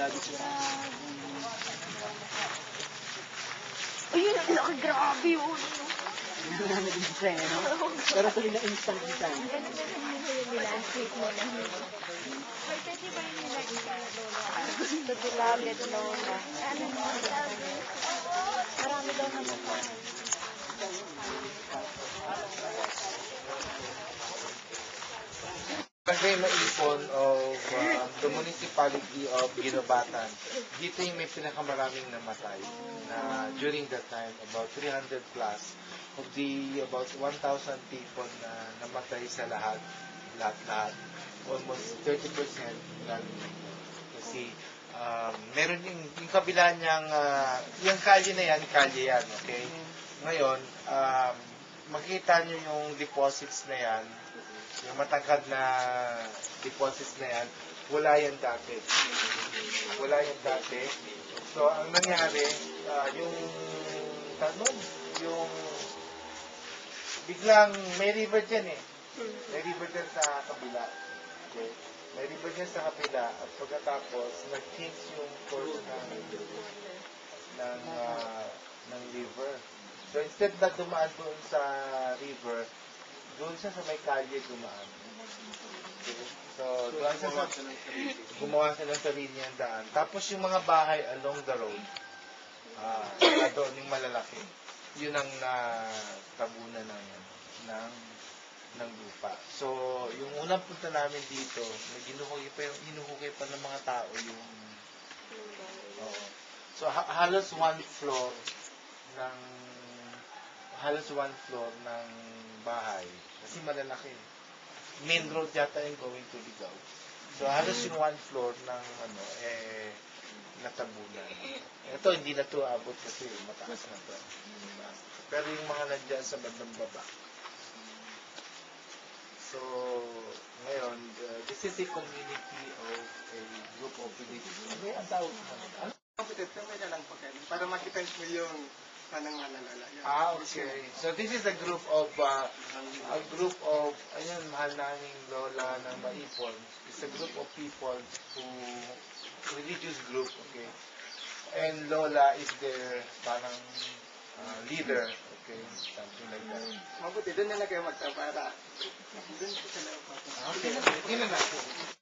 lagi sila. Ayun, ang laki, grabe yun. Hindi na nag-design, ano? Pero sabi na instant design. Ganun na yung nila, sweet mo na. Ito dilabit, Lola. Ano mo? Marami daw naman pa. Barangay Maipon of the municipality of Ginobatan. Dito yung may pinakamaraming namatay na during that time, about 300 plus of the about 1,000 people na namatay sa lahat. Almost 30% kasi meron yung kabila niyang yung kalye na yan, okay? Ngayon, makita niyo yung deposits na yan, yung matangkad na deposits na yan, wala yan dati. Wala yan dati. So, ang nangyari, yung biglang may river dyan eh. May river dyan sa kabila. Okay? May river dyan sa kabila at pagkatapos, nag-change yung course ng river. So, instead na dumaan doon sa river, doon siya sa may kalye dumaan. Okay? So, doon siya sa gumawa siya ng sarili niyang daan. Tapos yung mga bahay along the road, doon yung malalaki, yun ang natabunan ng lupa. So, yung unang punta namin dito, hinuhukay pa ng mga tao yung so halos one floor ng bahay kasi malalaki. Main road yata yung going to Ligaw. So halos yung one floor ng natabunan. Ito hindi na to abot kasi mataas na to. Pero yung mga nandiyan sa bandang baba. So ngayon, this is a community of a group of villages. Ano yung tawag naman? Ano? Para makita mo yung panang malalala. Okay. So this is a group of ayun, mahal naming Lola ng Maipon. It's a group of people religious group, okay? And Lola is their parang leader, okay? Something like that. Mabuti, doon na lang kayo magtapara. Doon po sila. Okay. Hindi na natin.